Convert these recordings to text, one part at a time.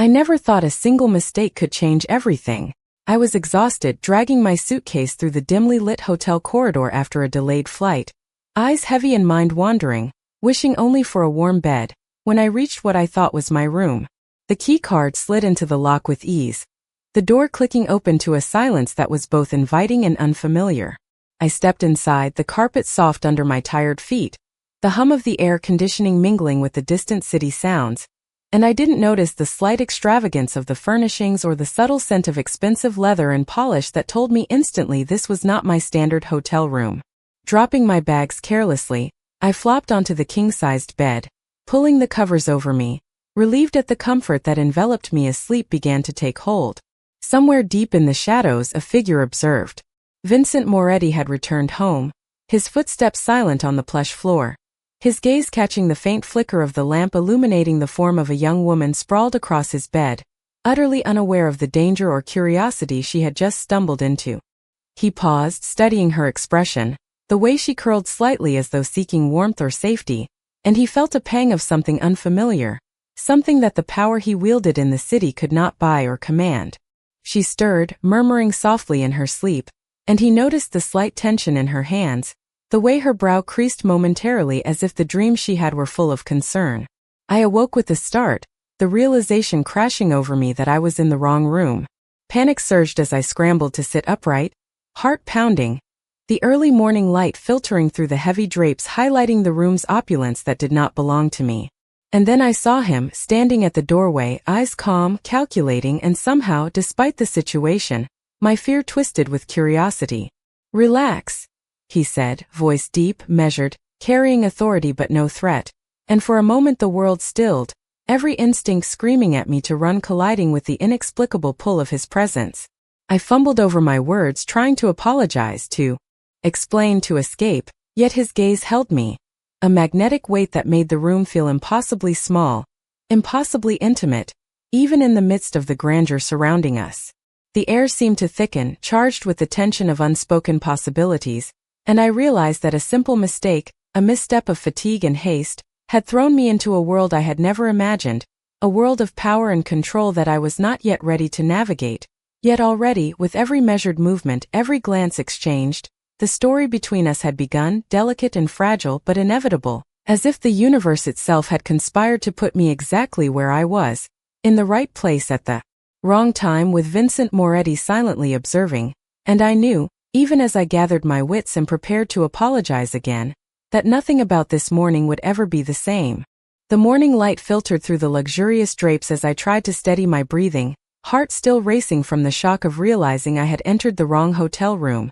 I never thought a single mistake could change everything. I was exhausted, dragging my suitcase through the dimly lit hotel corridor after a delayed flight, eyes heavy and mind wandering, wishing only for a warm bed, when I reached what I thought was my room. The key card slid into the lock with ease, the door clicking open to a silence that was both inviting and unfamiliar. I stepped inside, the carpet soft under my tired feet, the hum of the air conditioning mingling with the distant city sounds, and I didn't notice the slight extravagance of the furnishings or the subtle scent of expensive leather and polish that told me instantly this was not my standard hotel room. Dropping my bags carelessly, I flopped onto the king-sized bed, pulling the covers over me, relieved at the comfort that enveloped me as sleep began to take hold. Somewhere deep in the shadows, a figure observed. Vincent Moretti had returned home, his footsteps silent on the plush floor, his gaze catching the faint flicker of the lamp illuminating the form of a young woman sprawled across his bed, utterly unaware of the danger or curiosity she had just stumbled into. He paused, studying her expression, the way she curled slightly as though seeking warmth or safety, and he felt a pang of something unfamiliar, something that the power he wielded in the city could not buy or command. She stirred, murmuring softly in her sleep, and he noticed the slight tension in her hands, the way her brow creased momentarily as if the dreams she had were full of concern. I awoke with a start, the realization crashing over me that I was in the wrong room. Panic surged as I scrambled to sit upright, heart pounding, the early morning light filtering through the heavy drapes highlighting the room's opulence that did not belong to me. And then I saw him, standing at the doorway, eyes calm, calculating, and somehow, despite the situation, my fear twisted with curiosity. "Relax," he said, voice deep, measured, carrying authority but no threat, and for a moment the world stilled, every instinct screaming at me to run, colliding with the inexplicable pull of his presence. I fumbled over my words, trying to apologize, to explain, to escape, yet his gaze held me, a magnetic weight that made the room feel impossibly small, impossibly intimate, even in the midst of the grandeur surrounding us. The air seemed to thicken, charged with the tension of unspoken possibilities, and I realized that a simple mistake, a misstep of fatigue and haste, had thrown me into a world I had never imagined, a world of power and control that I was not yet ready to navigate. Yet already, with every measured movement, every glance exchanged, the story between us had begun, delicate and fragile but inevitable, as if the universe itself had conspired to put me exactly where I was, in the right place at the wrong time, with Vincent Moretti silently observing, and I knew, even as I gathered my wits and prepared to apologize again, that nothing about this morning would ever be the same. The morning light filtered through the luxurious drapes as I tried to steady my breathing, heart still racing from the shock of realizing I had entered the wrong hotel room.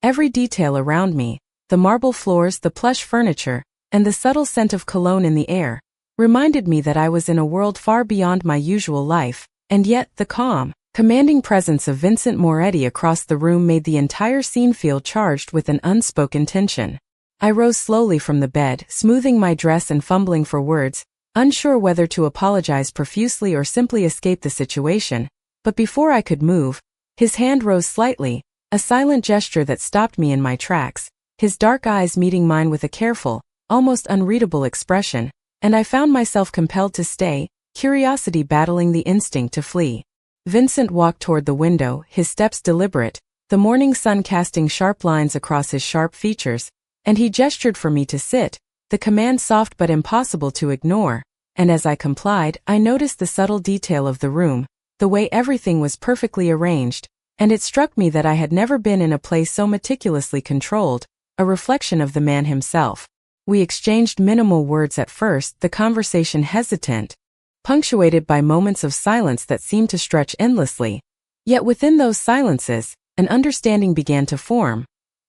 Every detail around me, the marble floors, the plush furniture, and the subtle scent of cologne in the air, reminded me that I was in a world far beyond my usual life, and yet the calm, commanding presence of Vincent Moretti across the room made the entire scene feel charged with an unspoken tension. I rose slowly from the bed, smoothing my dress and fumbling for words, unsure whether to apologize profusely or simply escape the situation, but before I could move, his hand rose slightly, a silent gesture that stopped me in my tracks, his dark eyes meeting mine with a careful, almost unreadable expression, and I found myself compelled to stay, curiosity battling the instinct to flee. Vincent walked toward the window, his steps deliberate, the morning sun casting sharp lines across his sharp features, and he gestured for me to sit, the command soft but impossible to ignore, and as I complied, I noticed the subtle detail of the room, the way everything was perfectly arranged, and it struck me that I had never been in a place so meticulously controlled, a reflection of the man himself. We exchanged minimal words at first, the conversation hesitant, punctuated by moments of silence that seemed to stretch endlessly. Yet within those silences, an understanding began to form,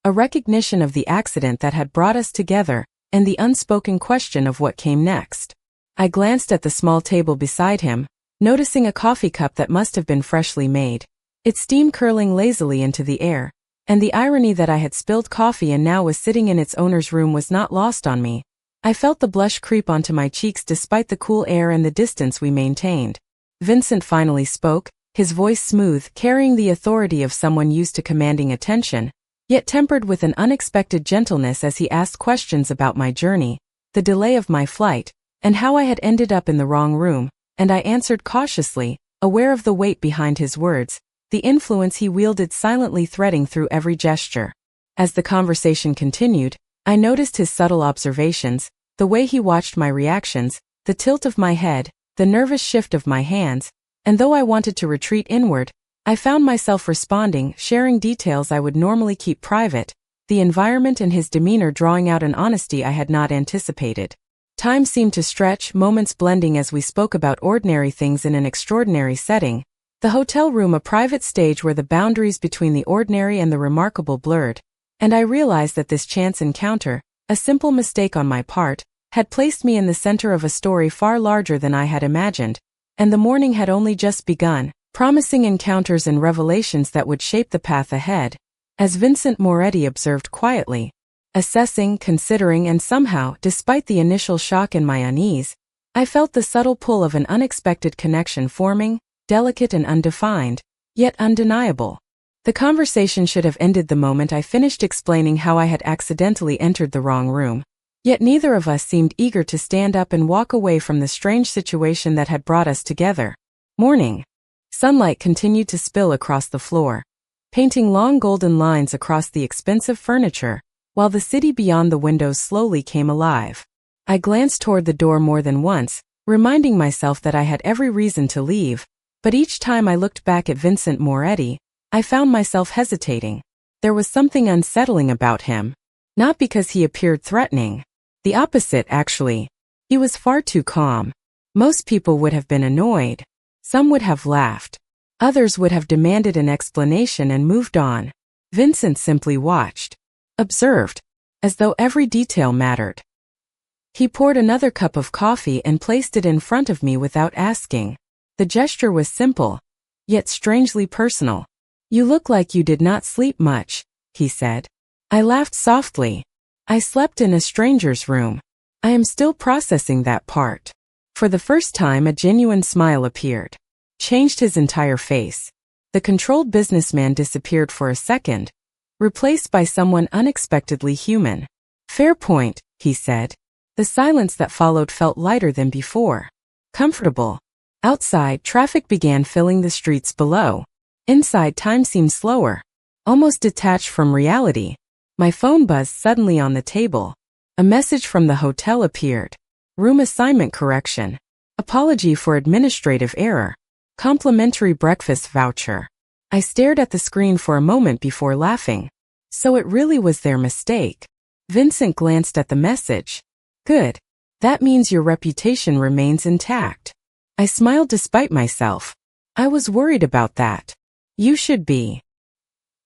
a recognition of the accident that had brought us together, and the unspoken question of what came next. I glanced at the small table beside him, noticing a coffee cup that must have been freshly made, its steam curling lazily into the air, and the irony that I had spilled coffee and now was sitting in its owner's room was not lost on me. I felt the blush creep onto my cheeks despite the cool air and the distance we maintained. Vincent finally spoke, his voice smooth, carrying the authority of someone used to commanding attention, yet tempered with an unexpected gentleness as he asked questions about my journey, the delay of my flight, and how I had ended up in the wrong room, and I answered cautiously, aware of the weight behind his words, the influence he wielded silently threading through every gesture. As the conversation continued, I noticed his subtle observations, the way he watched my reactions, the tilt of my head, the nervous shift of my hands, and though I wanted to retreat inward, I found myself responding, sharing details I would normally keep private, the environment and his demeanor drawing out an honesty I had not anticipated. Time seemed to stretch, moments blending as we spoke about ordinary things in an extraordinary setting, the hotel room a private stage where the boundaries between the ordinary and the remarkable blurred, and I realized that this chance encounter, a simple mistake on my part, had placed me in the center of a story far larger than I had imagined, and the morning had only just begun, promising encounters and revelations that would shape the path ahead, as Vincent Moretti observed quietly, assessing, considering, and somehow, despite the initial shock and my unease, I felt the subtle pull of an unexpected connection forming, delicate and undefined, yet undeniable. The conversation should have ended the moment I finished explaining how I had accidentally entered the wrong room, yet neither of us seemed eager to stand up and walk away from the strange situation that had brought us together. Morning. Sunlight continued to spill across the floor, painting long golden lines across the expensive furniture, while the city beyond the windows slowly came alive. I glanced toward the door more than once, reminding myself that I had every reason to leave, but each time I looked back at Vincent Moretti, I found myself hesitating. There was something unsettling about him. Not because he appeared threatening. The opposite, actually. He was far too calm. Most people would have been annoyed. Some would have laughed. Others would have demanded an explanation and moved on. Vincent simply watched. Observed. As though every detail mattered. He poured another cup of coffee and placed it in front of me without asking. The gesture was simple, yet strangely personal. "You look like you did not sleep much," he said. I laughed softly. "I slept in a stranger's room. I am still processing that part." For the first time a genuine smile appeared. Changed his entire face. The controlled businessman disappeared for a second, replaced by someone unexpectedly human. "Fair point," he said. The silence that followed felt lighter than before. Comfortable. Outside, traffic began filling the streets below. Inside, time seemed slower, almost detached from reality. My phone buzzed suddenly on the table. A message from the hotel appeared. Room assignment correction. Apology for administrative error. Complimentary breakfast voucher. I stared at the screen for a moment before laughing. So it really was their mistake. Vincent glanced at the message. "Good. That means your reputation remains intact." I smiled despite myself. I was worried about that. "You should be."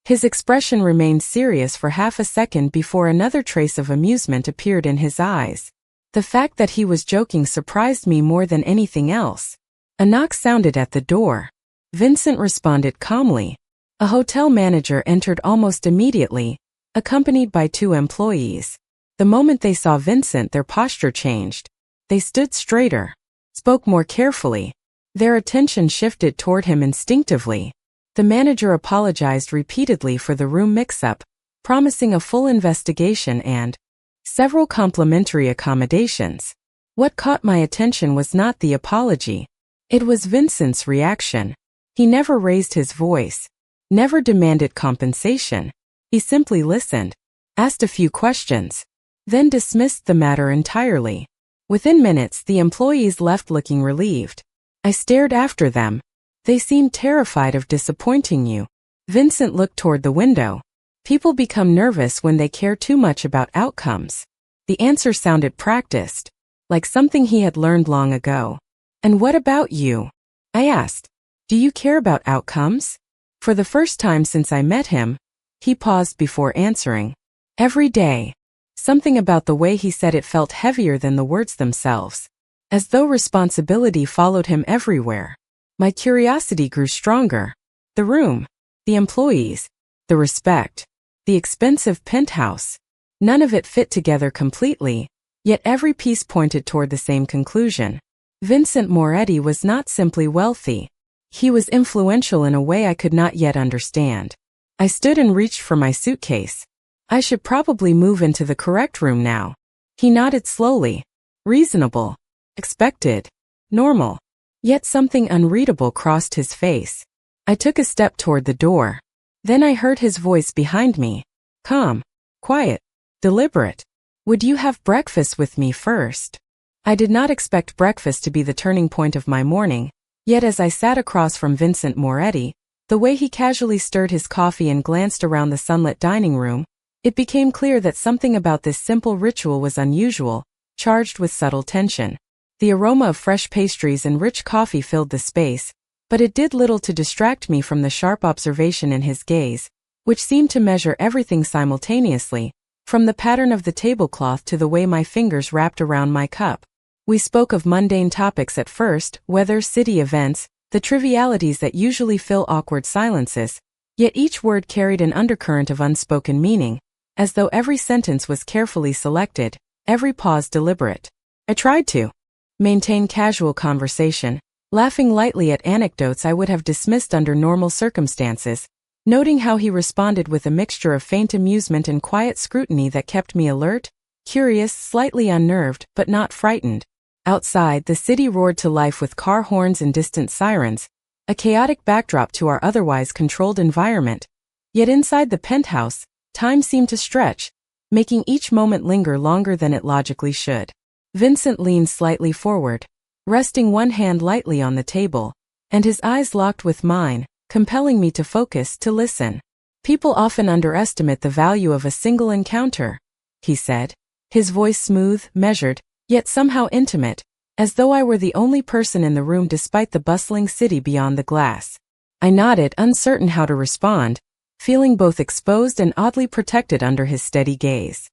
His expression remained serious for half a second before another trace of amusement appeared in his eyes. The fact that he was joking surprised me more than anything else. A knock sounded at the door. Vincent responded calmly. A hotel manager entered almost immediately, accompanied by 2 employees. The moment they saw Vincent, their posture changed. They stood straighter, spoke more carefully. Their attention shifted toward him instinctively. The manager apologized repeatedly for the room mix-up, promising a full investigation and several complimentary accommodations. What caught my attention was not the apology. It was Vincent's reaction. He never raised his voice, never demanded compensation. He simply listened, asked a few questions, then dismissed the matter entirely. Within minutes, the employees left looking relieved. I stared after them. "They seemed terrified of disappointing you." Vincent looked toward the window. "People become nervous when they care too much about outcomes." The answer sounded practiced, like something he had learned long ago. "And what about you?" I asked. "Do you care about outcomes?" For the first time since I met him, he paused before answering. "Every day." Something about the way he said it felt heavier than the words themselves, as though responsibility followed him everywhere. My curiosity grew stronger. The room, the employees, the respect, the expensive penthouse. None of it fit together completely, yet every piece pointed toward the same conclusion. Vincent Moretti was not simply wealthy. He was influential in a way I could not yet understand. I stood and reached for my suitcase. "I should probably move into the correct room now." He nodded slowly. "Reasonable. Expected. Normal." Yet something unreadable crossed his face. I took a step toward the door. Then I heard his voice behind me. Calm, quiet, deliberate. Would you have breakfast with me first? I did not expect breakfast to be the turning point of my morning, yet as I sat across from Vincent Moretti, the way he casually stirred his coffee and glanced around the sunlit dining room, it became clear that something about this simple ritual was unusual, charged with subtle tension. The aroma of fresh pastries and rich coffee filled the space, but it did little to distract me from the sharp observation in his gaze, which seemed to measure everything simultaneously, from the pattern of the tablecloth to the way my fingers wrapped around my cup. We spoke of mundane topics at first, weather, city events, the trivialities that usually fill awkward silences, yet each word carried an undercurrent of unspoken meaning, as though every sentence was carefully selected, every pause deliberate. I tried to maintain casual conversation, laughing lightly at anecdotes I would have dismissed under normal circumstances, noting how he responded with a mixture of faint amusement and quiet scrutiny that kept me alert, curious, slightly unnerved, but not frightened. Outside, the city roared to life with car horns and distant sirens, a chaotic backdrop to our otherwise controlled environment. Yet inside the penthouse, time seemed to stretch, making each moment linger longer than it logically should. Vincent leaned slightly forward, resting one hand lightly on the table, and his eyes locked with mine, compelling me to focus, to listen. People often underestimate the value of a single encounter, he said, his voice smooth, measured, yet somehow intimate, as though I were the only person in the room despite the bustling city beyond the glass. I nodded, uncertain how to respond, feeling both exposed and oddly protected under his steady gaze.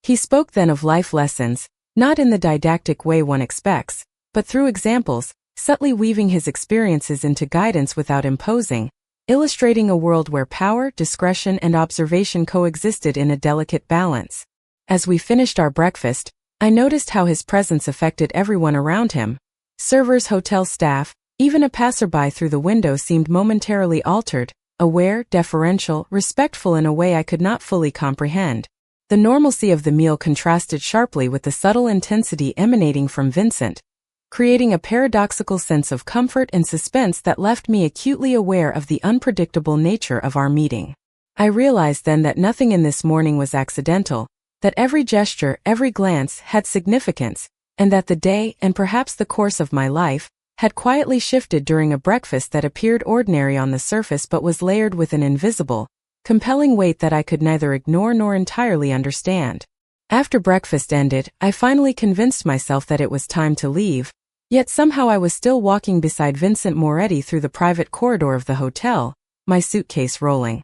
He spoke then of life lessons, not in the didactic way one expects, but through examples, subtly weaving his experiences into guidance without imposing, illustrating a world where power, discretion, and observation coexisted in a delicate balance. As we finished our breakfast, I noticed how his presence affected everyone around him. Servers, hotel staff, even a passerby through the window seemed momentarily altered, aware, deferential, respectful in a way I could not fully comprehend. The normalcy of the meal contrasted sharply with the subtle intensity emanating from Vincent, creating a paradoxical sense of comfort and suspense that left me acutely aware of the unpredictable nature of our meeting. I realized then that nothing in this morning was accidental, that every gesture, every glance had significance, and that the day, and perhaps the course of my life, had quietly shifted during a breakfast that appeared ordinary on the surface but was layered with an invisible, compelling weight that I could neither ignore nor entirely understand. After breakfast ended, I finally convinced myself that it was time to leave, yet somehow I was still walking beside Vincent Moretti through the private corridor of the hotel, my suitcase rolling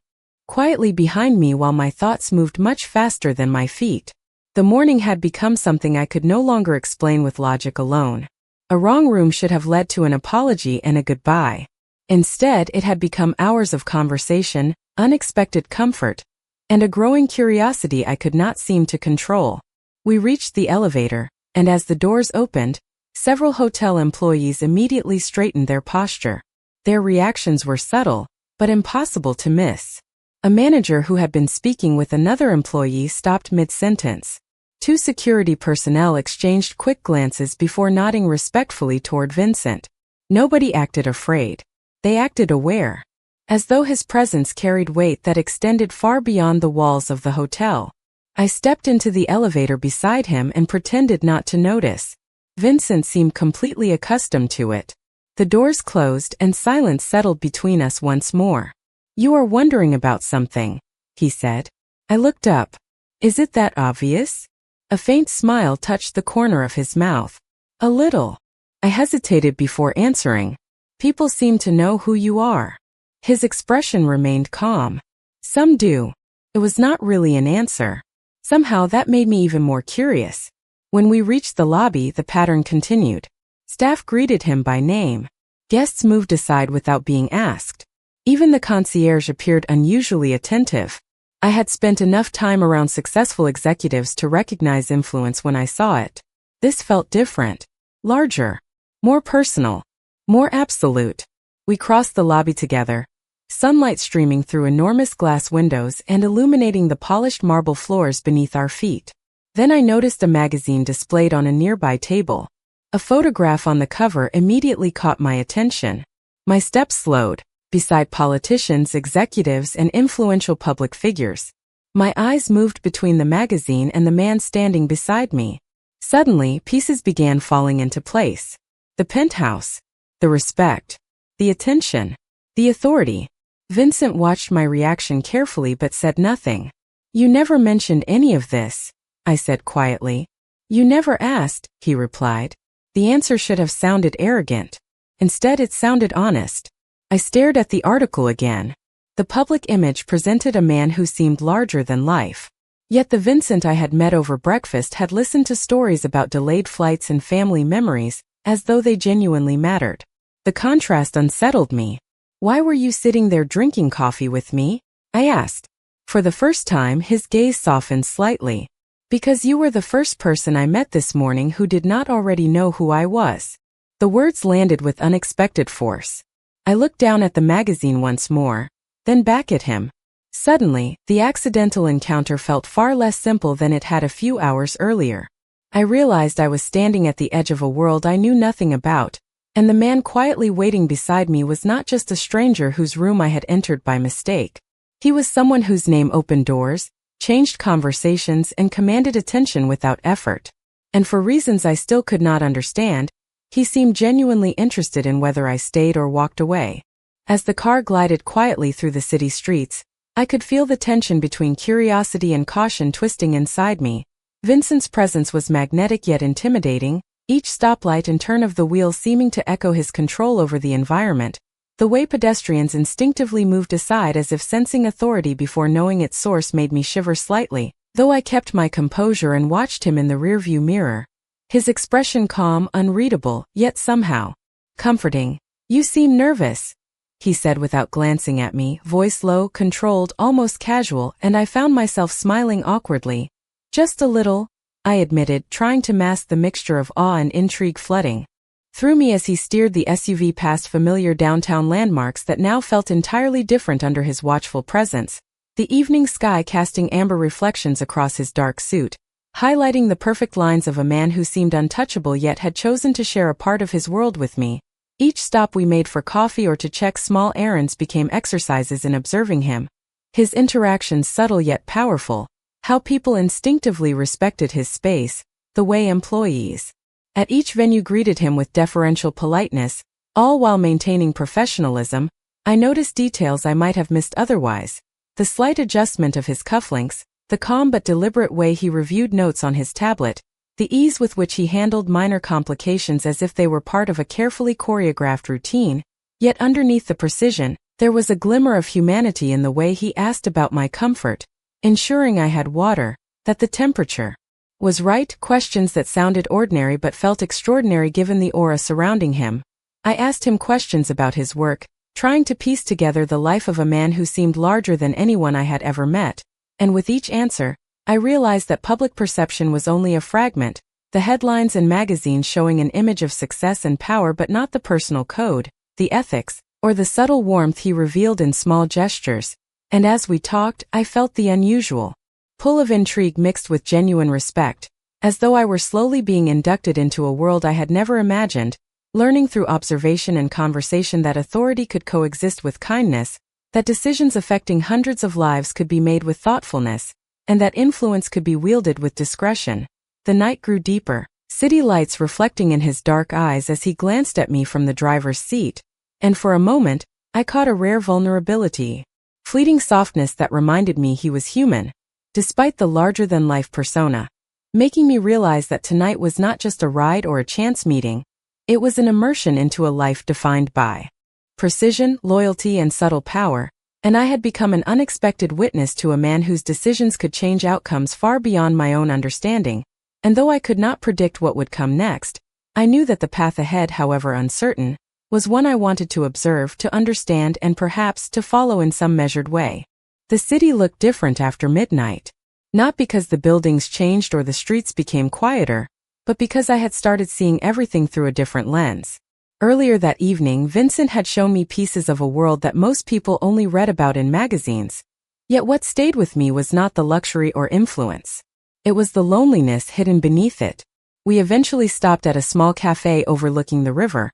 quietly behind me while my thoughts moved much faster than my feet. The morning had become something I could no longer explain with logic alone. A wrong room should have led to an apology and a goodbye. Instead, it had become hours of conversation, unexpected comfort, and a growing curiosity I could not seem to control. We reached the elevator, and as the doors opened, several hotel employees immediately straightened their posture. Their reactions were subtle, but impossible to miss. A manager who had been speaking with another employee stopped mid-sentence. Two security personnel exchanged quick glances before nodding respectfully toward Vincent. Nobody acted afraid. They acted aware, as though his presence carried weight that extended far beyond the walls of the hotel. I stepped into the elevator beside him and pretended not to notice. Vincent seemed completely accustomed to it. The doors closed and silence settled between us once more. "You are wondering about something," he said. I looked up. "Is it that obvious?" A faint smile touched the corner of his mouth. "A little." I hesitated before answering. "People seem to know who you are." His expression remained calm. "Some do." It was not really an answer. Somehow that made me even more curious. When we reached the lobby, the pattern continued. Staff greeted him by name. Guests moved aside without being asked. Even the concierge appeared unusually attentive. I had spent enough time around successful executives to recognize influence when I saw it. This felt different. Larger. More personal. More absolute. We crossed the lobby together, sunlight streaming through enormous glass windows and illuminating the polished marble floors beneath our feet. Then I noticed a magazine displayed on a nearby table. A photograph on the cover immediately caught my attention. My steps slowed, beside politicians, executives, and influential public figures. My eyes moved between the magazine and the man standing beside me. Suddenly, pieces began falling into place. The penthouse, the respect, the attention, the authority. Vincent watched my reaction carefully but said nothing. "You never mentioned any of this," I said quietly. "You never asked," he replied. The answer should have sounded arrogant. Instead, it sounded honest. I stared at the article again. The public image presented a man who seemed larger than life. Yet the Vincent I had met over breakfast had listened to stories about delayed flights and family memories, as though they genuinely mattered. The contrast unsettled me. "Why were you sitting there drinking coffee with me?" I asked. For the first time, his gaze softened slightly. "Because you were the first person I met this morning who did not already know who I was." The words landed with unexpected force. I looked down at the magazine once more, then back at him. Suddenly, the accidental encounter felt far less simple than it had a few hours earlier. I realized I was standing at the edge of a world I knew nothing about, and the man quietly waiting beside me was not just a stranger whose room I had entered by mistake. He was someone whose name opened doors, changed conversations, and commanded attention without effort. And for reasons I still could not understand, he seemed genuinely interested in whether I stayed or walked away. As the car glided quietly through the city streets, I could feel the tension between curiosity and caution twisting inside me. Vincent's presence was magnetic yet intimidating, each stoplight and turn of the wheel seeming to echo his control over the environment. The way pedestrians instinctively moved aside as if sensing authority before knowing its source made me shiver slightly, though I kept my composure and watched him in the rearview mirror. His expression calm, unreadable, yet somehow comforting. "You seem nervous," he said without glancing at me, voice low, controlled, almost casual, and I found myself smiling awkwardly. "Just a little," I admitted, trying to mask the mixture of awe and intrigue flooding through me as he steered the SUV past familiar downtown landmarks that now felt entirely different under his watchful presence, the evening sky casting amber reflections across his dark suit, highlighting the perfect lines of a man who seemed untouchable yet had chosen to share a part of his world with me. Each stop we made for coffee or to check small errands became exercises in observing him. His interactions subtle yet powerful, how people instinctively respected his space, the way employees at each venue greeted him with deferential politeness, all while maintaining professionalism. I noticed details I might have missed otherwise. The slight adjustment of his cufflinks, the calm but deliberate way he reviewed notes on his tablet, the ease with which he handled minor complications as if they were part of a carefully choreographed routine. Yet underneath the precision, there was a glimmer of humanity in the way he asked about my comfort, ensuring I had water, that the temperature was right, questions that sounded ordinary but felt extraordinary given the aura surrounding him. I asked him questions about his work, trying to piece together the life of a man who seemed larger than anyone I had ever met, and with each answer, I realized that public perception was only a fragment, the headlines and magazines showing an image of success and power but not the personal code, the ethics, or the subtle warmth he revealed in small gestures. And as we talked, I felt the unusual pull of intrigue mixed with genuine respect, as though I were slowly being inducted into a world I had never imagined, learning through observation and conversation that authority could coexist with kindness, that decisions affecting hundreds of lives could be made with thoughtfulness, and that influence could be wielded with discretion. The night grew deeper, city lights reflecting in his dark eyes as he glanced at me from the driver's seat, and for a moment, I caught a rare vulnerability, fleeting softness that reminded me he was human, despite the larger-than-life persona, making me realize that tonight was not just a ride or a chance meeting, it was an immersion into a life defined by precision, loyalty, and subtle power, and I had become an unexpected witness to a man whose decisions could change outcomes far beyond my own understanding. And though I could not predict what would come next, I knew that the path ahead, however uncertain, was one I wanted to observe, to understand, and perhaps to follow in some measured way. The city looked different after midnight. Not because the buildings changed or the streets became quieter, but because I had started seeing everything through a different lens. Earlier that evening, Vincent had shown me pieces of a world that most people only read about in magazines. Yet what stayed with me was not the luxury or influence. It was the loneliness hidden beneath it. We eventually stopped at a small cafe overlooking the river,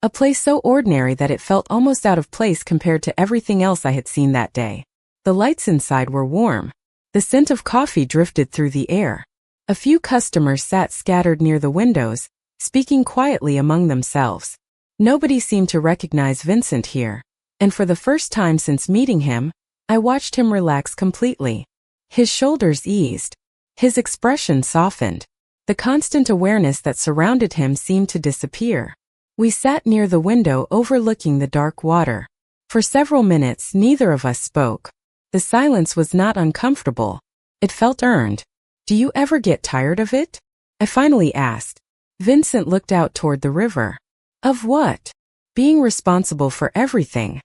a place so ordinary that it felt almost out of place compared to everything else I had seen that day. The lights inside were warm. The scent of coffee drifted through the air. A few customers sat scattered near the windows, speaking quietly among themselves. Nobody seemed to recognize Vincent here, and for the first time since meeting him, I watched him relax completely. His shoulders eased. His expression softened. The constant awareness that surrounded him seemed to disappear. We sat near the window overlooking the dark water. For several minutes, neither of us spoke. The silence was not uncomfortable. It felt earned. "Do you ever get tired of it?" I finally asked. Vincent looked out toward the river. "Of what?" "Being responsible for everything."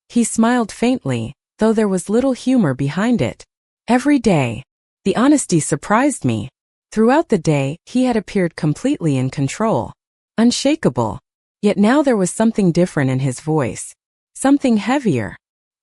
He smiled faintly, though there was little humor behind it. "Every day." The honesty surprised me. Throughout the day, he had appeared completely in control. Unshakable. Yet now there was something different in his voice. Something heavier.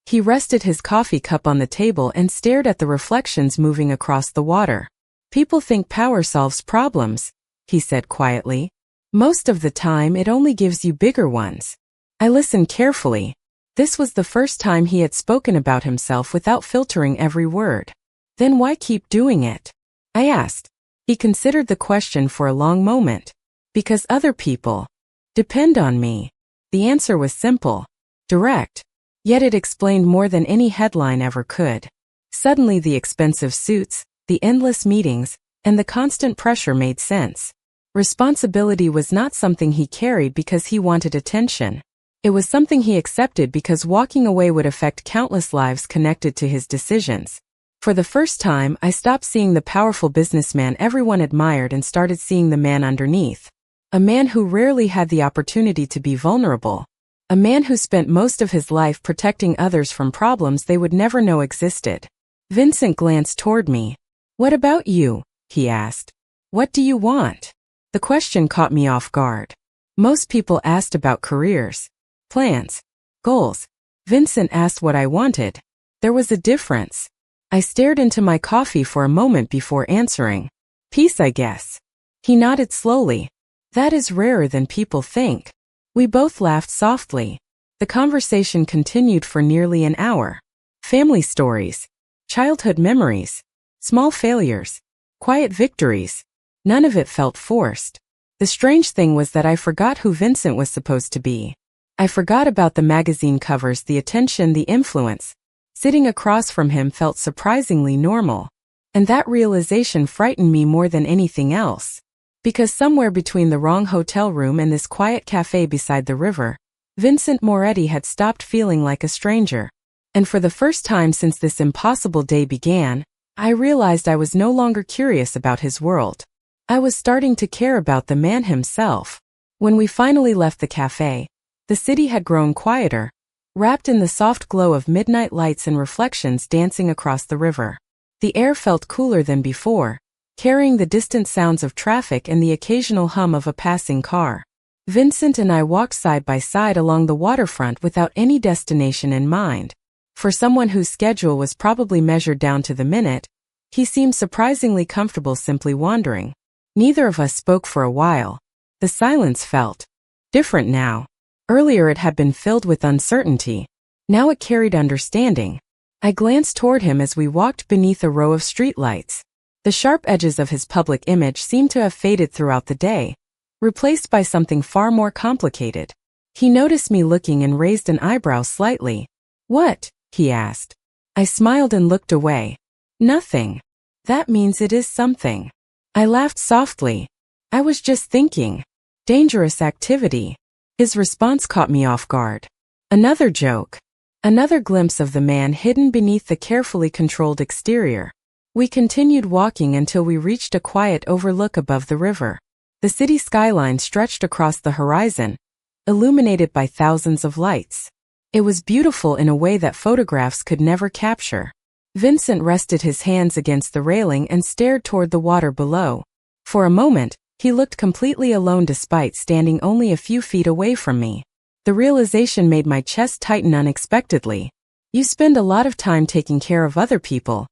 He rested his coffee cup on the table and stared at the reflections moving across the water. "People think power solves problems," he said quietly. "Most of the time it only gives you bigger ones." I listened carefully. This was the first time he had spoken about himself without filtering every word. "Then why keep doing it?" I asked. He considered the question for a long moment. "Because other people depend on me." The answer was simple, direct, yet it explained more than any headline ever could. Suddenly the expensive suits, the endless meetings, and the constant pressure made sense. Responsibility was not something he carried because he wanted attention. It was something he accepted because walking away would affect countless lives connected to his decisions. For the first time, I stopped seeing the powerful businessman everyone admired and started seeing the man underneath. A man who rarely had the opportunity to be vulnerable. A man who spent most of his life protecting others from problems they would never know existed. Vincent glanced toward me. "What about you?" he asked. "What do you want?" The question caught me off guard. Most people asked about careers, plans, goals. Vincent asked what I wanted. There was a difference. I stared into my coffee for a moment before answering. "Peace, I guess." He nodded slowly. "That is rarer than people think." We both laughed softly. The conversation continued for nearly an hour. Family stories, childhood memories, small failures, quiet victories. None of it felt forced. The strange thing was that I forgot who Vincent was supposed to be. I forgot about the magazine covers, the attention, the influence. Sitting across from him felt surprisingly normal. And that realization frightened me more than anything else. Because somewhere between the wrong hotel room and this quiet cafe beside the river, Vincent Moretti had stopped feeling like a stranger. And for the first time since this impossible day began, I realized I was no longer curious about his world. I was starting to care about the man himself. When we finally left the cafe, the city had grown quieter, wrapped in the soft glow of midnight lights and reflections dancing across the river. The air felt cooler than before, carrying the distant sounds of traffic and the occasional hum of a passing car. Vincent and I walked side by side along the waterfront without any destination in mind. For someone whose schedule was probably measured down to the minute, he seemed surprisingly comfortable simply wandering. Neither of us spoke for a while. The silence felt different now. Earlier it had been filled with uncertainty. Now it carried understanding. I glanced toward him as we walked beneath a row of streetlights. The sharp edges of his public image seemed to have faded throughout the day, replaced by something far more complicated. He noticed me looking and raised an eyebrow slightly. "What?" he asked. I smiled and looked away. "Nothing." "That means it is something." I laughed softly. "I was just thinking. Dangerous activity." His response caught me off guard. Another joke. Another glimpse of the man hidden beneath the carefully controlled exterior. We continued walking until we reached a quiet overlook above the river. The city skyline stretched across the horizon, illuminated by thousands of lights. It was beautiful in a way that photographs could never capture. Vincent rested his hands against the railing and stared toward the water below. For a moment, he looked completely alone despite standing only a few feet away from me. The realization made my chest tighten unexpectedly. "You spend a lot of time taking care of other people,"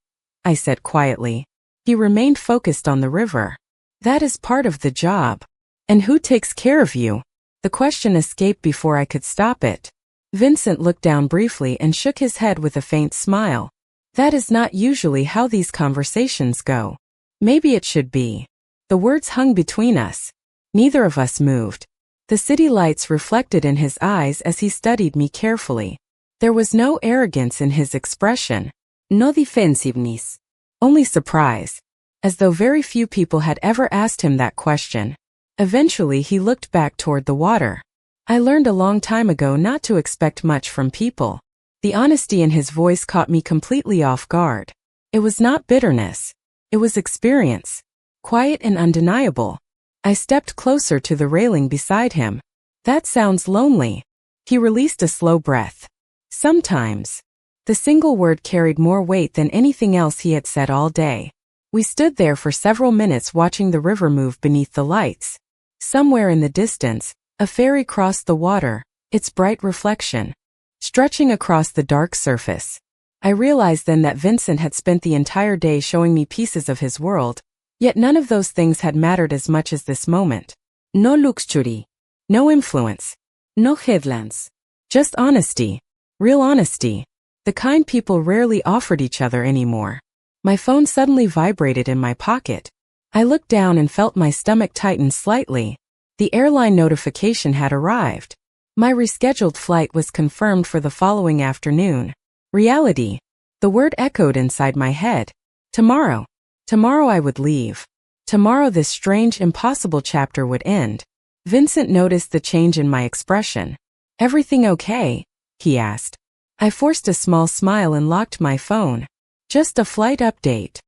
I said quietly. He remained focused on the river. That is part of the job. And who takes care of you? The question escaped before I could stop it. Vincent looked down briefly and shook his head with a faint smile. That is not usually how these conversations go. Maybe it should be. The words hung between us. Neither of us moved. The city lights reflected in his eyes as he studied me carefully. There was no arrogance in his expression. No defensiveness. Only surprise. As though very few people had ever asked him that question. Eventually he looked back toward the water. I learned a long time ago not to expect much from people. The honesty in his voice caught me completely off guard. It was not bitterness. It was experience. Quiet and undeniable. I stepped closer to the railing beside him. That sounds lonely. He released a slow breath. Sometimes. The single word carried more weight than anything else he had said all day. We stood there for several minutes watching the river move beneath the lights. Somewhere in the distance, a ferry crossed the water, its bright reflection stretching across the dark surface. I realized then that Vincent had spent the entire day showing me pieces of his world, yet none of those things had mattered as much as this moment. No luxury. No influence. No headlands. Just honesty. Real honesty. The kind people rarely offered each other anymore. My phone suddenly vibrated in my pocket. I looked down and felt my stomach tighten slightly. The airline notification had arrived. My rescheduled flight was confirmed for the following afternoon. Reality. The word echoed inside my head. Tomorrow. Tomorrow I would leave. Tomorrow this strange, impossible chapter would end. Vincent noticed the change in my expression. Everything okay? He asked. I forced a small smile and locked my phone. Just a flight update.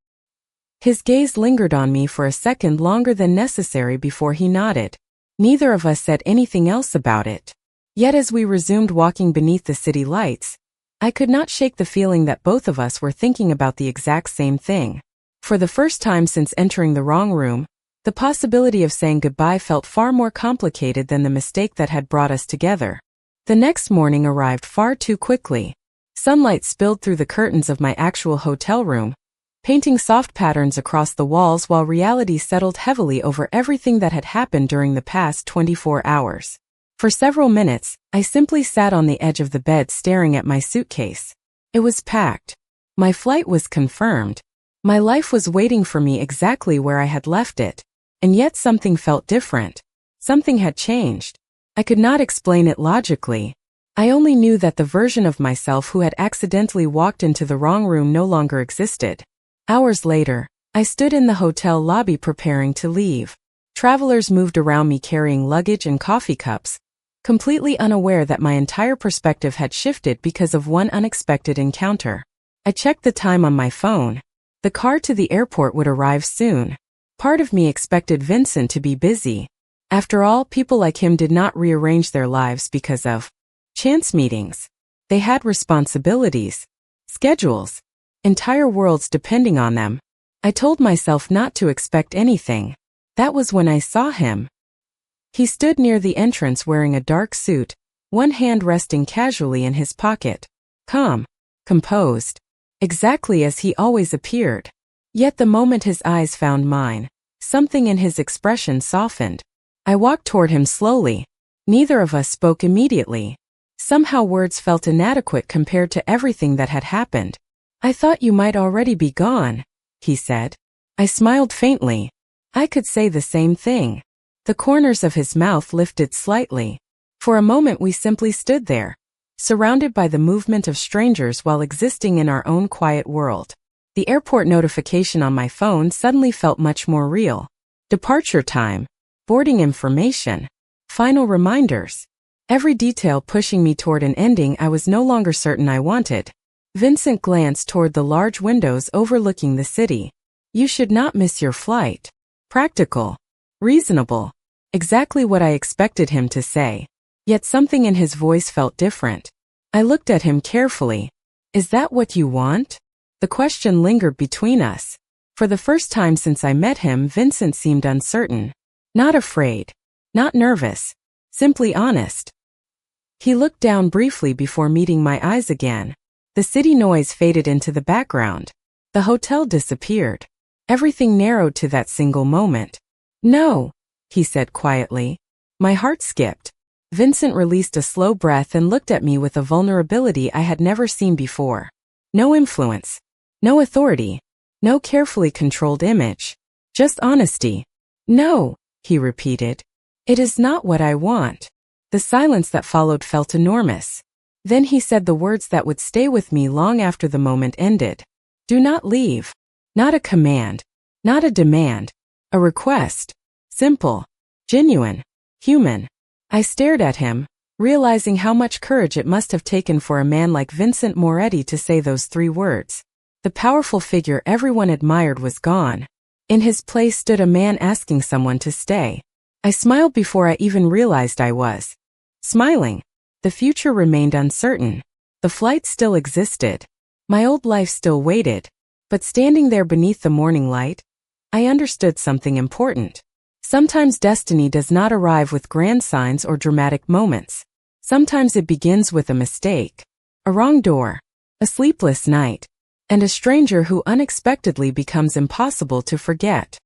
His gaze lingered on me for a second longer than necessary before he nodded. Neither of us said anything else about it. Yet as we resumed walking beneath the city lights, I could not shake the feeling that both of us were thinking about the exact same thing. For the first time since entering the wrong room, the possibility of saying goodbye felt far more complicated than the mistake that had brought us together. The next morning arrived far too quickly. Sunlight spilled through the curtains of my actual hotel room, painting soft patterns across the walls while reality settled heavily over everything that had happened during the past 24 hours. For several minutes, I simply sat on the edge of the bed staring at my suitcase. It was packed. My flight was confirmed. My life was waiting for me exactly where I had left it. And yet something felt different. Something had changed. I could not explain it logically. I only knew that the version of myself who had accidentally walked into the wrong room no longer existed. Hours later, I stood in the hotel lobby preparing to leave. Travelers moved around me carrying luggage and coffee cups, completely unaware that my entire perspective had shifted because of one unexpected encounter. I checked the time on my phone. The car to the airport would arrive soon. Part of me expected Vincent to be busy. After all, people like him did not rearrange their lives because of chance meetings. They had responsibilities, schedules, entire worlds depending on them. I told myself not to expect anything. That was when I saw him. He stood near the entrance wearing a dark suit, one hand resting casually in his pocket. Calm, composed, exactly as he always appeared. Yet the moment his eyes found mine, something in his expression softened. I walked toward him slowly. Neither of us spoke immediately. Somehow words felt inadequate compared to everything that had happened. I thought you might already be gone, he said. I smiled faintly. I could say the same thing. The corners of his mouth lifted slightly. For a moment we simply stood there, surrounded by the movement of strangers while existing in our own quiet world. The airport notification on my phone suddenly felt much more real. Departure time, boarding information, final reminders. Every detail pushing me toward an ending I was no longer certain I wanted. Vincent glanced toward the large windows overlooking the city. You should not miss your flight. Practical. Reasonable. Exactly what I expected him to say. Yet something in his voice felt different. I looked at him carefully. Is that what you want? The question lingered between us. For the first time since I met him, Vincent seemed uncertain. Not afraid. Not nervous. Simply honest. He looked down briefly before meeting my eyes again. The city noise faded into the background. The hotel disappeared. Everything narrowed to that single moment. No, he said quietly. My heart skipped. Vincent released a slow breath and looked at me with a vulnerability I had never seen before. No influence. No authority. No carefully controlled image. Just honesty. No, he repeated. It is not what I want. The silence that followed felt enormous. Then he said the words that would stay with me long after the moment ended. Do not leave. Not a command. Not a demand. A request. Simple. Genuine. Human. I stared at him, realizing how much courage it must have taken for a man like Vincent Moretti to say those 3 words. The powerful figure everyone admired was gone. In his place stood a man asking someone to stay. I smiled before I even realized I was smiling. The future remained uncertain. The flight still existed. My old life still waited. But standing there beneath the morning light, I understood something important. Sometimes destiny does not arrive with grand signs or dramatic moments. Sometimes it begins with a mistake, a wrong door, a sleepless night, and a stranger who unexpectedly becomes impossible to forget.